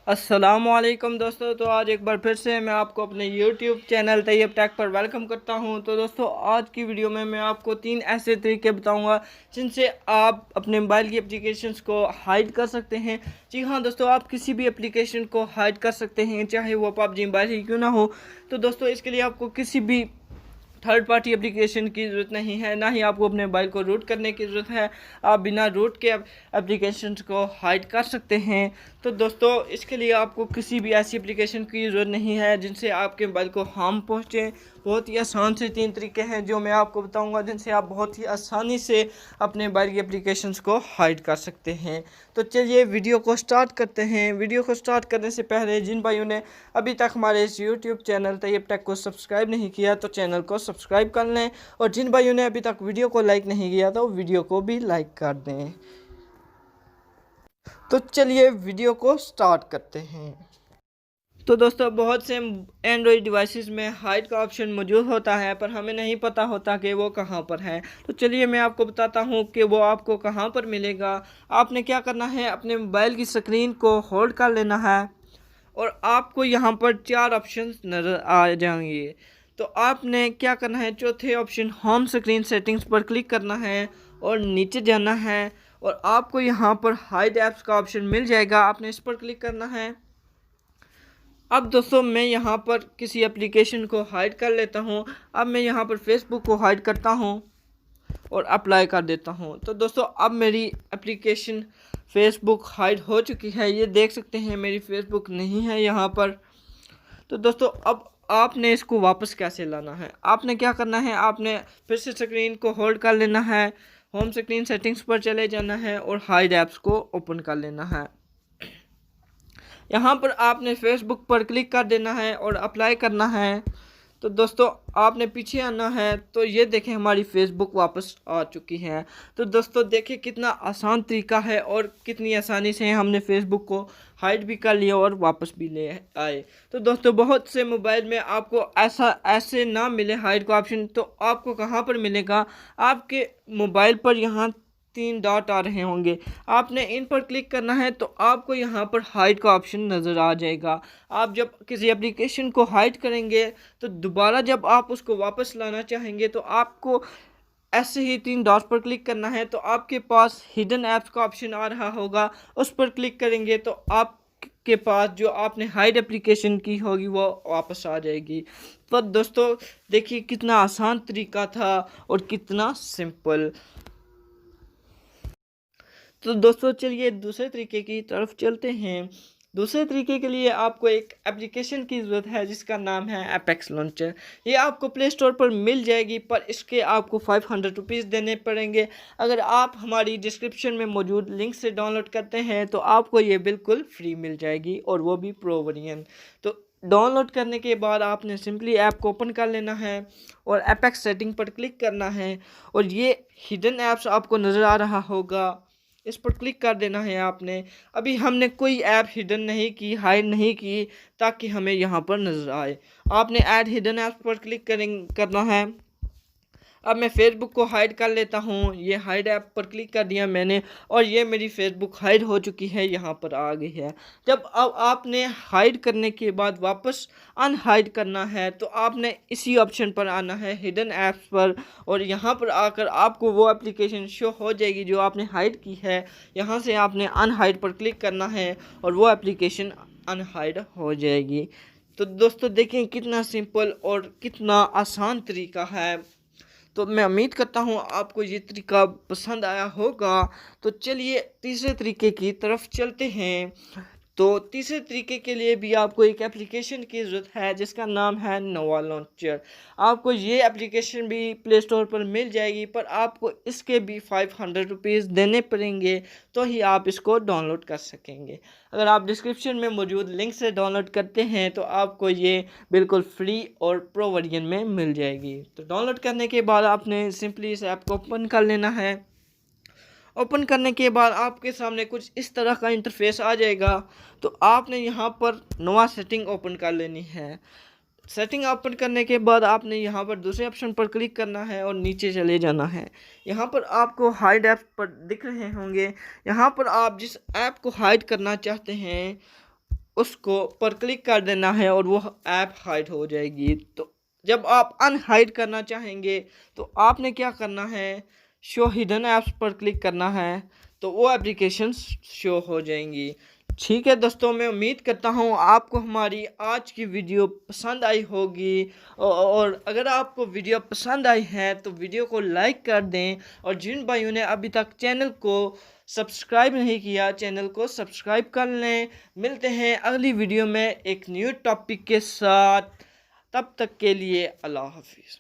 अस्सलामुअलैकुम दोस्तों। तो आज एक बार फिर से मैं आपको अपने YouTube चैनल तैयब टेक पर वेलकम करता हूं। तो दोस्तों आज की वीडियो में मैं आपको 3 ऐसे तरीके बताऊंगा जिनसे आप अपने मोबाइल की एप्लीकेशंस को हाइड कर सकते हैं। जी हाँ दोस्तों, आप किसी भी एप्लीकेशन को हाइड कर सकते हैं, चाहे वो पबजी मोबाइल ही क्यों ना हो। तो दोस्तों इसके लिए आपको किसी भी थर्ड पार्टी एप्लीकेशन की ज़रूरत नहीं है, ना ही आपको अपने मोबाइल को रूट करने की ज़रूरत है। आप बिना रूट के एप्लीकेशन को हाइड कर सकते हैं। तो दोस्तों इसके लिए आपको किसी भी ऐसी एप्लीकेशन की ज़रूरत नहीं है जिनसे आपके मोबाइल को हार्म पहुँचे। बहुत ही आसान से 3 तरीके हैं जो मैं आपको बताऊंगा, जिनसे आप बहुत ही आसानी से अपने मोबाइल की एप्लीकेशंस को हाइड कर सकते हैं। तो चलिए वीडियो को स्टार्ट करते हैं। वीडियो को स्टार्ट करने से पहले जिन भाइयों ने अभी तक हमारे इस यूट्यूब चैनल तैयब टेक को सब्सक्राइब नहीं किया तो चैनल को सब्सक्राइब कर लें, और जिन भाइयों ने अभी तक वीडियो को लाइक नहीं किया तो वीडियो को भी लाइक कर दें। तो चलिए वीडियो को स्टार्ट करते हैं। तो दोस्तों बहुत से एंड्रॉयड डिवाइसेस में हाइड का ऑप्शन मौजूद होता है, पर हमें नहीं पता होता कि वो कहाँ पर है। तो चलिए मैं आपको बताता हूँ कि वो आपको कहाँ पर मिलेगा। आपने क्या करना है, अपने मोबाइल की स्क्रीन को होल्ड कर लेना है और आपको यहाँ पर 4 ऑप्शन नज़र आ जाएंगे। तो आपने क्या करना है, चौथे ऑप्शन होम स्क्रीन सेटिंग्स पर क्लिक करना है और नीचे जाना है, और आपको यहाँ पर हाइड ऐप्स का ऑप्शन मिल जाएगा। आपने इस पर क्लिक करना है। अब दोस्तों मैं यहाँ पर किसी एप्लीकेशन को हाइड कर लेता हूँ। अब मैं यहाँ पर फेसबुक को हाइड करता हूँ और अप्लाई कर देता हूँ। तो दोस्तों अब मेरी एप्लीकेशन फेसबुक हाइड हो चुकी है। ये देख सकते हैं मेरी फेसबुक नहीं है यहाँ पर। तो दोस्तों अब आपने इसको वापस कैसे लाना है, आपने क्या करना है, आपने फिर से स्क्रीन को होल्ड कर लेना है, होम स्क्रीन सेटिंग्स पर चले जाना है और हाइड ऐप्स को ओपन कर लेना है। यहाँ पर आपने फेसबुक पर क्लिक कर देना है और अप्लाई करना है। तो दोस्तों आपने पीछे आना है, तो ये देखें हमारी फेसबुक वापस आ चुकी है। तो दोस्तों देखिए कितना आसान तरीका है और कितनी आसानी से हमने फेसबुक को हाइड भी कर लिया और वापस भी ले आए। तो दोस्तों बहुत से मोबाइल में आपको ऐसे ना मिले हाइड का ऑप्शन, तो आपको कहाँ पर मिलेगा, आपके मोबाइल पर यहाँ 3 डॉट आ रहे होंगे। आपने इन पर क्लिक करना है तो आपको यहाँ पर हाइड का ऑप्शन नज़र आ जाएगा। आप जब किसी एप्लीकेशन को हाइड करेंगे तो दोबारा जब आप उसको वापस लाना चाहेंगे तो आपको ऐसे ही 3 डॉट पर क्लिक करना है। तो आपके पास हिडन ऐप्स का ऑप्शन आ रहा होगा, उस पर क्लिक करेंगे तो आप के पास जो आपने हाइड एप्लीकेशन की होगी वो वापस आ जाएगी। तो दोस्तों देखिए कितना आसान तरीका था और कितना सिंपल। तो दोस्तों चलिए दूसरे तरीके की तरफ चलते हैं। दूसरे तरीके के लिए आपको एक एप्लीकेशन की ज़रूरत है जिसका नाम है एपेक्स लॉन्चर। ये आपको प्ले स्टोर पर मिल जाएगी, पर इसके आपको 500 रुपीज़ देने पड़ेंगे। अगर आप हमारी डिस्क्रिप्शन में मौजूद लिंक से डाउनलोड करते हैं तो आपको ये बिल्कुल फ्री मिल जाएगी, और वो भी प्रो वर्जन। तो डाउनलोड करने के बाद आपने सिंपली ऐप को ओपन कर लेना है और एपेक्स सेटिंग पर क्लिक करना है, और ये हिडन ऐप्स आपको नज़र आ रहा होगा, इस पर क्लिक कर देना है आपने। अभी हमने कोई ऐप हिडन नहीं की, हाइड नहीं की, ताकि हमें यहाँ पर नज़र आए। आपने ऐड हिडन ऐप पर क्लिक करना है। अब मैं फेसबुक को हाइड कर लेता हूँ। ये हाइड ऐप पर क्लिक कर दिया मैंने, और ये मेरी फेसबुक हाइड हो चुकी है, यहाँ पर आ गई है। जब अब आपने हाइड करने के बाद वापस अनहाइड करना है तो आपने इसी ऑप्शन पर आना है, हिडन ऐप्स पर, और यहाँ पर आकर आपको वो एप्लीकेशन शो हो जाएगी जो आपने हाइड की है। यहाँ से आपने अनहाइड पर क्लिक करना है और वो एप्लीकेशन अनहाइड हो जाएगी। तो दोस्तों देखें कितना सिंपल और कितना आसान तरीका है। तो मैं उम्मीद करता हूँ आपको ये तरीका पसंद आया होगा। तो चलिए तीसरे तरीके की तरफ चलते हैं। तो तीसरे तरीके के लिए भी आपको एक एप्लीकेशन की ज़रूरत है जिसका नाम है नोवा लॉन्चर। आपको ये एप्लीकेशन भी प्ले स्टोर पर मिल जाएगी, पर आपको इसके भी 500 रुपीज़ देने पड़ेंगे, तो ही आप इसको डाउनलोड कर सकेंगे। अगर आप डिस्क्रिप्शन में मौजूद लिंक से डाउनलोड करते हैं तो आपको ये बिल्कुल फ्री और प्रो वर्जन में मिल जाएगी। तो डाउनलोड करने के बाद आपने सिंपली इस ऐप को ओपन कर लेना है। ओपन करने के बाद आपके सामने कुछ इस तरह का इंटरफेस आ जाएगा। तो आपने यहाँ पर नवा सेटिंग ओपन कर लेनी है। सेटिंग ओपन करने के बाद आपने यहाँ पर दूसरे ऑप्शन पर क्लिक करना है और नीचे चले जाना है। यहाँ पर आपको हाइड ऐप पर दिख रहे होंगे। यहाँ पर आप जिस ऐप को हाइड करना चाहते हैं उसको पर क्लिक कर देना है और वो ऐप हाइड हो जाएगी। तो जब आप अनहाइड करना चाहेंगे तो आपने क्या करना है, शो हिडन ऐप्स पर क्लिक करना है, तो वो एप्लीकेशन शो हो जाएंगी। ठीक है दोस्तों, मैं उम्मीद करता हूँ आपको हमारी आज की वीडियो पसंद आई होगी, और अगर आपको वीडियो पसंद आई है तो वीडियो को लाइक कर दें, और जिन भाइयों ने अभी तक चैनल को सब्सक्राइब नहीं किया, चैनल को सब्सक्राइब कर लें। मिलते हैं अगली वीडियो में एक न्यू टॉपिक के साथ, तब तक के लिए अल्लाह हाफिज़।